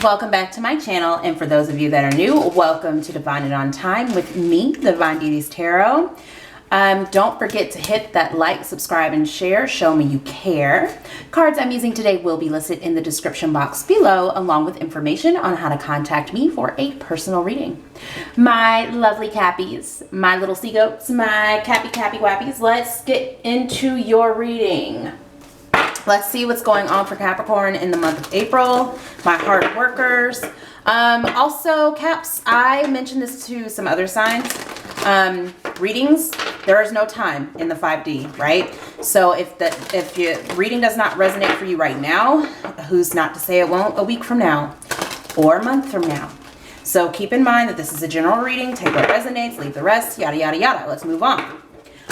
Welcome back to my channel, and for those of you that are new, welcome to Divine and On Time with me, the Divine Beauties Tarot. Don't forget to hit that like, subscribe, and share. Show me you care. Cards I'm using today will be listed in the description box below, along with information on how to contact me for a personal reading. My lovely Cappies, my little sea goats, my Cappy Wappies, let's get into your reading. Let's see what's going on for Capricorn in the month of April, my hard workers. Also, Caps, I mentioned this to some other signs. Readings, there is no time in the 5D, right? So if your reading does not resonate for you right now, who's not to say it won't a week from now or a month from now? So keep in mind that this is a general reading. Take what resonates, leave the rest, yada, yada, yada. Let's move on.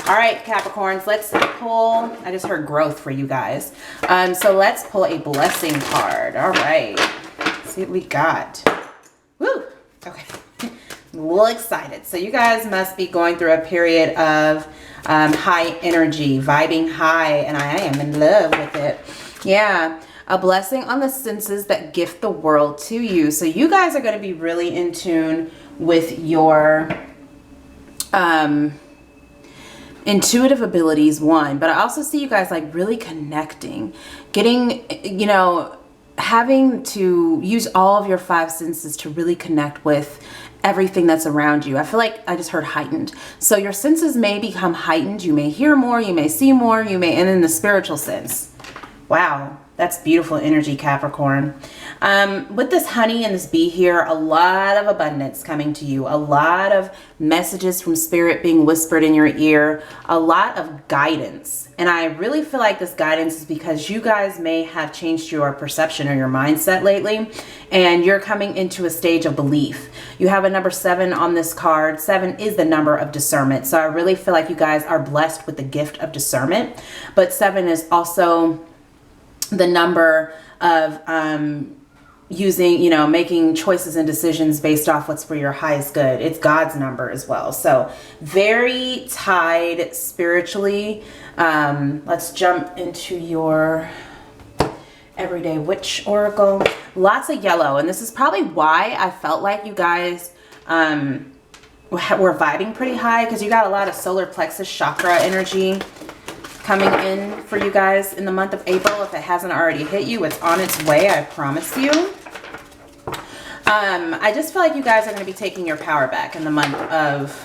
All right, Capricorns, let's pull, I just heard growth for you guys. So let's pull a blessing card. All right, let's see what we got. Woo, okay, I'm a little excited. So you guys must be going through a period of high energy, vibing high, and I am in love with it. Yeah, a blessing on the senses that gift the world to you. So you guys are going to be really in tune with your intuitive abilities, one, but I also see you guys like really connecting, getting, you know, having to use all of your five senses to really connect with everything that's around you. I feel like I just heard heightened. So your senses may become heightened. You may hear more, you may see more, you may, and in the spiritual sense. Wow, that's beautiful energy, Capricorn. With this honey and this bee here, a lot of abundance coming to you, a lot of messages from spirit being whispered in your ear, a lot of guidance. And I really feel like this guidance is because you guys may have changed your perception or your mindset lately, and you're coming into a stage of belief. You have a number 7 on this card. 7 is the number of discernment. So I really feel like you guys are blessed with the gift of discernment, but 7 is also the number of using, you know, making choices and decisions based off what's for your highest good. It's God's number as well. So very tied spiritually. Let's jump into your everyday witch oracle. Lots of yellow, and this is probably why I felt like you guys were vibing pretty high, because you got a lot of solar plexus chakra energy coming in for you guys in the month of April. If it hasn't already hit you, it's on its way, I promise you. I just feel like you guys are going to be taking your power back in the month of,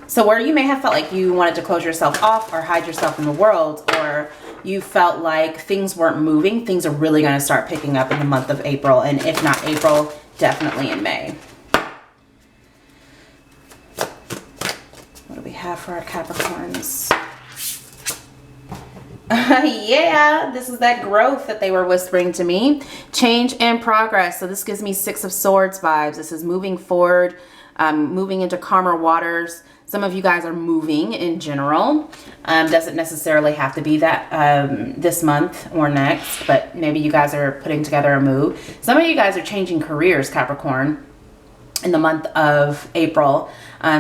so where you may have felt like you wanted to close yourself off or hide yourself in the world, or you felt like things weren't moving, things are really going to start picking up in the month of April, and if not April, definitely in May. What do we have for our Capricorns? Yeah, this is that growth that they were whispering to me. Change and progress. So this gives me 6 of Swords vibes. This is moving forward, moving into calmer waters. Some of you guys are moving in general. Doesn't necessarily have to be that this month or next, but maybe you guys are putting together a move. Some of you guys are changing careers, Capricorn, in the month of April.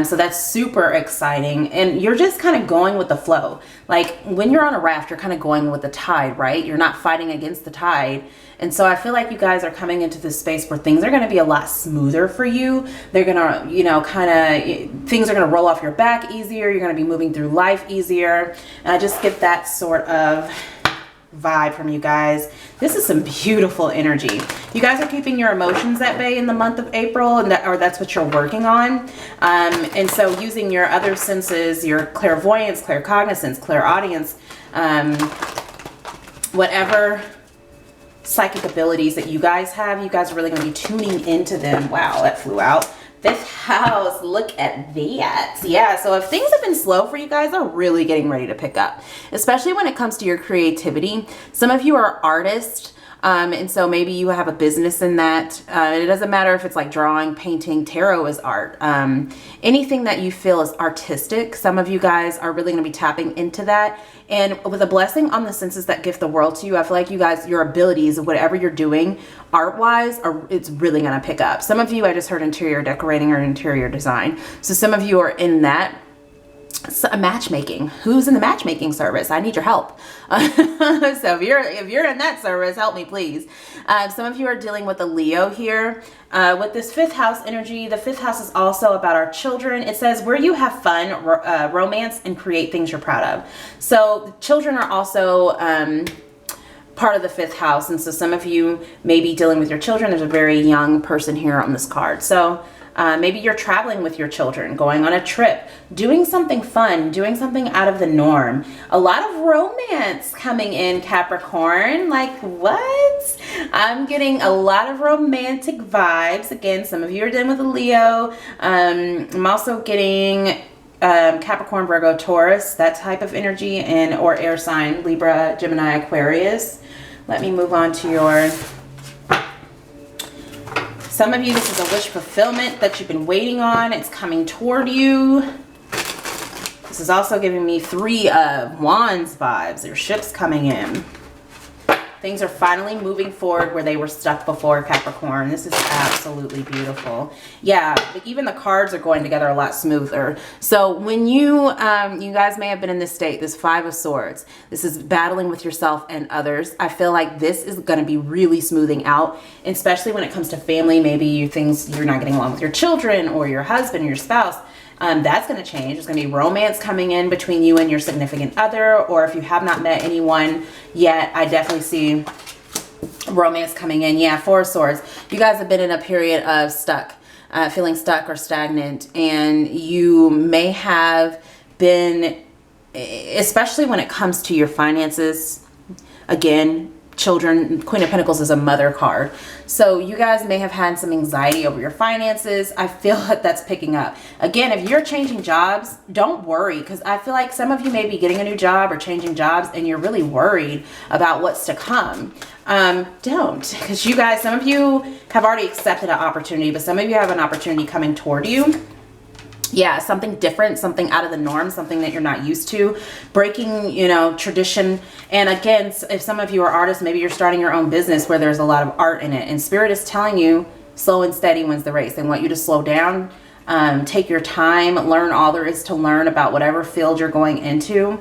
So that's super exciting, and you're just kind of going with the flow. Like when you're on a raft, you're kind of going with the tide, right? You're not fighting against the tide. And so I feel like you guys are coming into this space where things are going to be a lot smoother for you. They're going to, you know, kind of, things are going to roll off your back easier. You're going to be moving through life easier. And I just get that sort of vibe from you guys. This is some beautiful energy. You guys are keeping your emotions at bay in the month of April, and or that's what you're working on. And so using your other senses, your clairvoyance, claircognizance, clairaudience, whatever psychic abilities that you guys have, you guys are really going to be tuning into them. Wow, that flew out. This house, look at that. Yeah, so if things have been slow for you guys, they're really getting ready to pick up, especially when it comes to your creativity. Some of you are artists, and so maybe you have a business in that. It doesn't matter if it's like drawing, painting, tarot is art. Anything that you feel is artistic, some of you guys are really going to be tapping into that. And with a blessing on the senses that gift the world to you, I feel like you guys, your abilities of whatever you're doing art-wise, it's really going to pick up. Some of you, I just heard interior decorating or interior design. So some of you are in that So, matchmaking. Who's in the matchmaking service? I need your help. So if you're in that service, help me, please. Some of you are dealing with a Leo here. With this fifth house energy, the fifth house is also about our children. It says where you have fun, romance, and create things you're proud of. So children are also part of the fifth house. And so some of you may be dealing with your children. There's a very young person here on this card. So maybe you're traveling with your children, going on a trip, doing something fun, doing something out of the norm. A lot of romance coming in, Capricorn. Like, what? I'm getting a lot of romantic vibes. Again, some of you are dealing with a Leo. I'm also getting Capricorn, Virgo, Taurus, that type of energy, and or air sign, Libra, Gemini, Aquarius. Let me move on to your... Some of you, this is a wish fulfillment that you've been waiting on. It's coming toward you. This is also giving me 3 of Wands vibes. There's ships coming in. Things are finally moving forward where they were stuck before, Capricorn. This is absolutely beautiful. Yeah, even the cards are going together a lot smoother. So when you guys may have been in this state, this 5 of Swords, this is battling with yourself and others. I feel like this is going to be really smoothing out, especially when it comes to family. Maybe you're not getting along with your children or your husband or your spouse. That's going to change. There's going to be romance coming in between you and your significant other, or if you have not met anyone yet, I definitely see romance coming in. Yeah, 4 of Swords. You guys have been in a period of feeling stuck or stagnant, and you may have been, especially when it comes to your finances, again, children, Queen of Pentacles is a mother card. So you guys may have had some anxiety over your finances. I feel that that's picking up. Again, if you're changing jobs, don't worry, because I feel like some of you may be getting a new job or changing jobs and you're really worried about what's to come. Don't, because you guys, some of you have already accepted an opportunity, but some of you have an opportunity coming toward you. Yeah, something different, something out of the norm, something that you're not used to, breaking, tradition. And again, if some of you are artists, maybe you're starting your own business where there's a lot of art in it. And Spirit is telling you, slow and steady wins the race. They want you to slow down, take your time, learn all there is to learn about whatever field you're going into.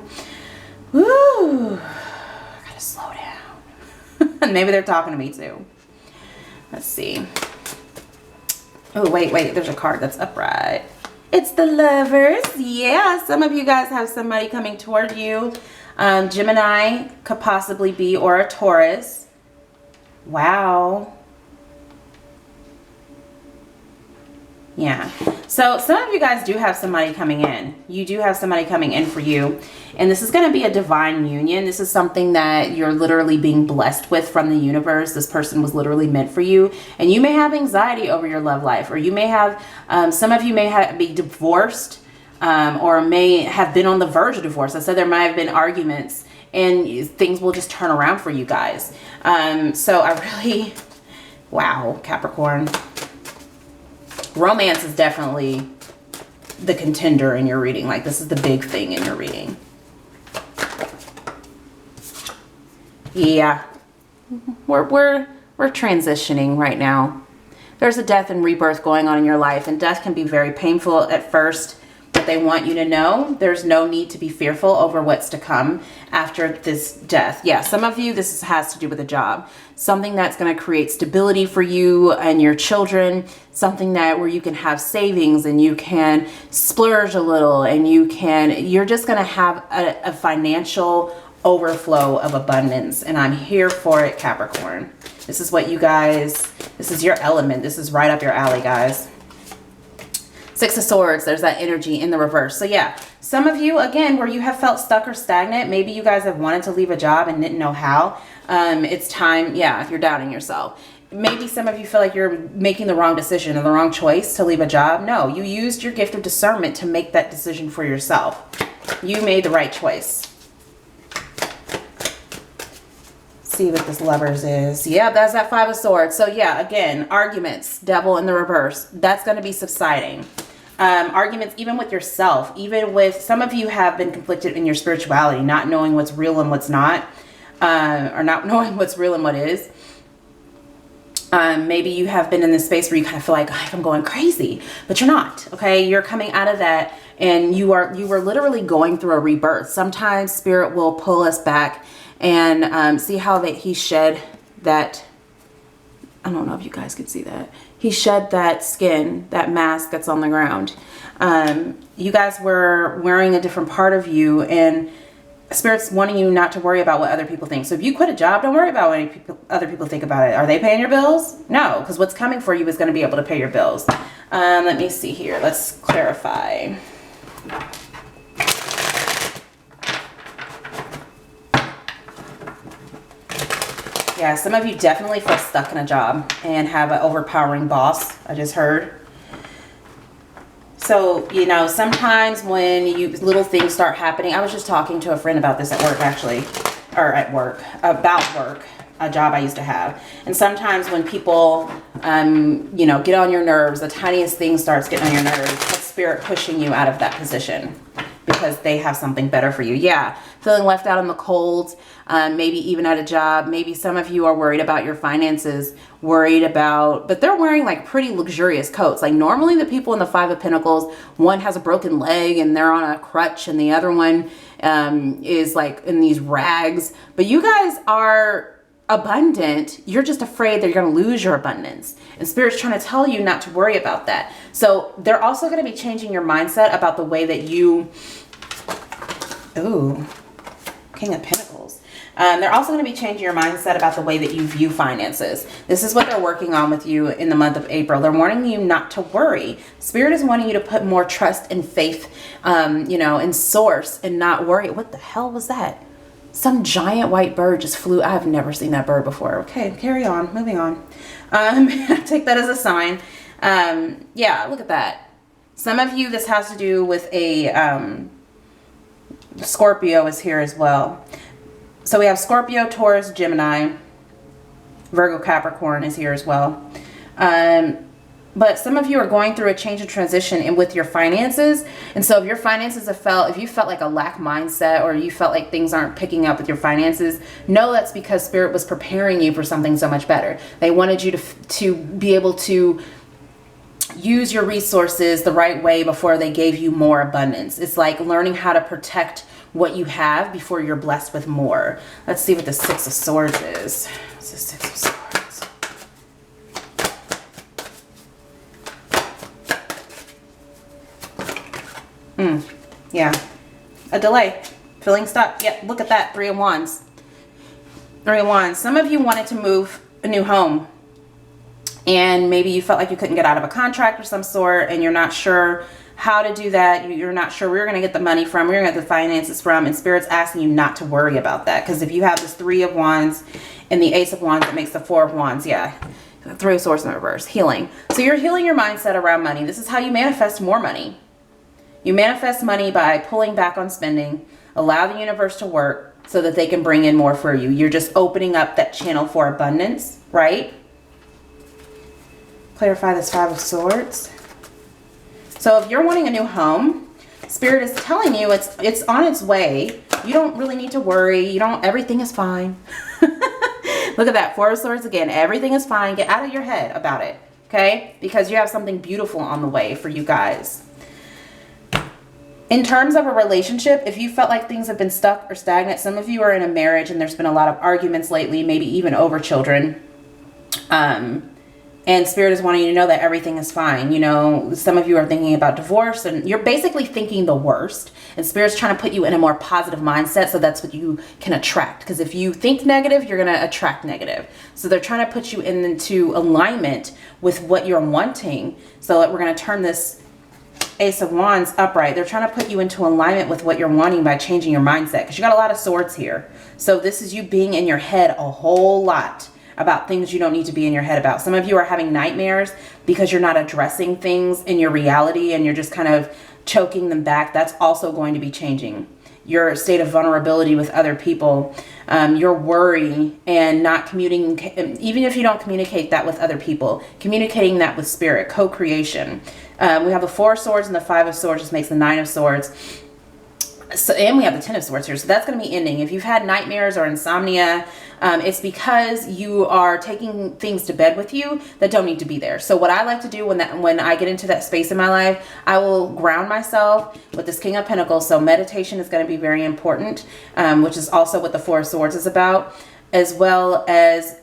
Woo, I gotta slow down. Maybe they're talking to me too. Let's see. Oh, wait, there's a card that's upright. It's the Lovers. Yeah, some of you guys have somebody coming toward you. Gemini could possibly be, or a Taurus. Wow. Yeah. So some of you guys do have somebody coming in. You do have somebody coming in for you. And this is going to be a divine union. This is something that you're literally being blessed with from the universe. This person was literally meant for you. And you may have anxiety over your love life. Or you may have, some of you may be divorced or may have been on the verge of divorce. I said there might have been arguments. And things will just turn around for you guys. So I really, wow, Capricorn. Romance is definitely the contender in your reading. Like, this is the big thing in your reading. Yeah. We're transitioning right now. There's a death and rebirth going on in your life, and death can be very painful at first, but they want you to know there's no need to be fearful over what's to come after this death. Yeah, some of you, this has to do with a job. Something that's going to create stability for you and your children. Something where you can have savings and you can splurge a little, and you're just going to have a financial overflow of abundance. And I'm here for it, Capricorn. This is what you guys, this is your element. This is right up your alley, guys. 6 of Swords, there's that energy in the reverse. So yeah, some of you, again, where you have felt stuck or stagnant, maybe you guys have wanted to leave a job and didn't know how. It's time, yeah, if you're doubting yourself. Maybe some of you feel like you're making the wrong decision or the wrong choice to leave a job. No, you used your gift of discernment to make that decision for yourself. You made the right choice. See what this Lovers is. Yeah, that's that 5 of Swords. So yeah, again, arguments, devil in the reverse. That's going to be subsiding. Arguments even with yourself, even with, some of you have been conflicted in your spirituality, not knowing what's real and what's not, or not knowing what's real and what is. Maybe you have been in this space where you kind of feel like I'm going crazy, but you're not. Okay, you're coming out of that, and you were literally going through a rebirth. Sometimes spirit will pull us back and see how he shed that. I don't know if you guys could see that. He shed that skin, that mask that's on the ground. You guys were wearing a different part of you, and Spirit's wanting you not to worry about what other people think. So if you quit a job, don't worry about what other people think about it. Are they paying your bills? No, because what's coming for you is going to be able to pay your bills. Let me see here. Let's clarify. Yeah, some of you definitely feel stuck in a job and have an overpowering boss. I just heard. So, you know, sometimes when little things start happening, I was just talking to a friend about this at work, actually, or at work, about work, a job I used to have. And sometimes when people, you know, get on your nerves, the tiniest thing starts getting on your nerves, that's spirit pushing you out of that position because they have something better for you. Yeah, feeling left out in the cold, maybe even at a job. Maybe some of you are worried about your finances, but they're wearing like pretty luxurious coats. Like normally the people in the Five of Pentacles, one has a broken leg and they're on a crutch, and the other one is like in these rags. But you guys are abundant. You're just afraid that you're going to lose your abundance. And Spirit's trying to tell you not to worry about that. So they're also going to be changing your mindset about the way that you... Ooh, King of Pentacles. They're also going to be changing your mindset about the way that you view finances. This is what they're working on with you in the month of April. They're wanting you not to worry. Spirit is wanting you to put more trust and faith, you know, in source and not worry. What the hell was that? Some giant white bird just flew. I've never seen that bird before. Okay, carry on. Moving on. Take that as a sign. Yeah, look at that. Some of you, this has to do with a... Scorpio is here as well. So we have Scorpio, Taurus, Gemini, Virgo, Capricorn is here as well. But some of you are going through a change and transition with your finances. And so if your finances if you felt like a lack mindset, or you felt like things aren't picking up with your finances, know that's because Spirit was preparing you for something so much better. They wanted you to be able to use your resources the right way before they gave you more abundance. It's like learning how to protect what you have before you're blessed with more. Let's see what the Six of Swords is. What's the Six of Swords? Yeah. A delay. Feeling stuck. Yep, look at that. Three of Wands. Three of Wands. Some of you wanted to move a new home, and maybe you felt like you couldn't get out of a contract of some sort, and you're not sure how to do that. You're not sure where you're going to get the money from, where you're going to get the finances from, and Spirit's asking you not to worry about that. Because if you have this Three of Wands and the Ace of Wands, it makes the Four of Wands. Yeah, Three of Swords in reverse. Healing. So you're healing your mindset around money. This is how you manifest more money. You manifest money by pulling back on spending, allow the universe to work so that they can bring in more for you. You're just opening up that channel for abundance, right? Clarify this Five of Swords. So if you're wanting a new home, Spirit is telling you it's on its way. You don't really need to worry. Everything is fine. Look at that. Four of Swords again. Everything is fine. Get out of your head about it. Okay? Because you have something beautiful on the way for you guys. In terms of a relationship, if you felt like things have been stuck or stagnant, some of you are in a marriage and there's been a lot of arguments lately, maybe even over children. And Spirit is wanting you to know that everything is fine. You know, some of you are thinking about divorce, and you're basically thinking the worst. And Spirit's trying to put you in a more positive mindset, so that's what you can attract. Because if you think negative, you're going to attract negative. So they're trying to put you into alignment with what you're wanting. So we're going to turn this Ace of Wands upright. They're trying to put you into alignment with what you're wanting by changing your mindset. Because you got a lot of swords here. So this is you being in your head a whole lot about things you don't need to be in your head about. Some of you are having nightmares because you're not addressing things in your reality and you're just kind of choking them back. That's also going to be changing. Your state of vulnerability with other people, your worry and not communicating, even if you don't communicate that with other people, communicating that with Spirit, co-creation. We have the Four of Swords and the Five of Swords, just makes the Nine of Swords. So, and we have the Ten of Swords here, so that's going to be ending. If you've had nightmares or insomnia, it's because you are taking things to bed with you that don't need to be there. So what I like to do when I get into that space in my life, I will ground myself with this King of Pentacles. So meditation is going to be very important, which is also what the Four of Swords is about, as well as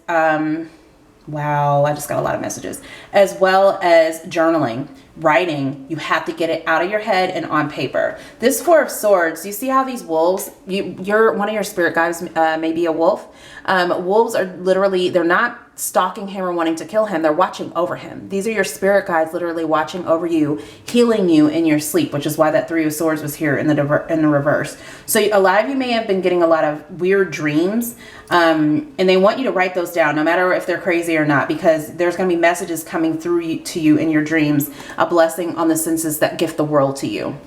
wow, I just got a lot of messages, as well as journaling, writing. You have to get it out of your head and on paper. This Four of Swords, you see how these wolves, you're one of your spirit guides may be a wolf. Wolves are literally, they're not stalking him or wanting to kill him. They're watching over him. These are your spirit guides literally watching over you, healing you in your sleep, which is why that Three of Swords was here in the reverse. So a lot of you may have been getting a lot of weird dreams, and they want you to write those down, no matter if they're crazy or not, because there's going to be messages coming through to you in your dreams, a blessing on the senses that gift the world to you.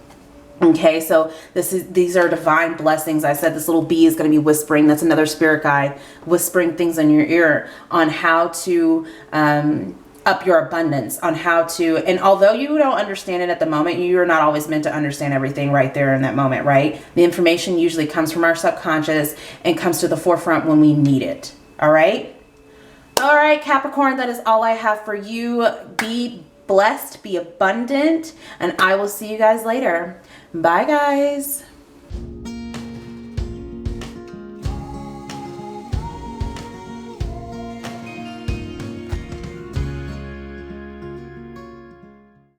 Okay, so these are divine blessings. I said this little bee is going to be whispering. That's another spirit guide, whispering things in your ear on how to up your abundance, on how to, and although you don't understand it at the moment, you're not always meant to understand everything right there in that moment, right? The information usually comes from our subconscious and comes to the forefront when we need it. All right? All right, Capricorn, that is all I have for you. Be blessed, be abundant, and I will see you guys later. Bye, guys.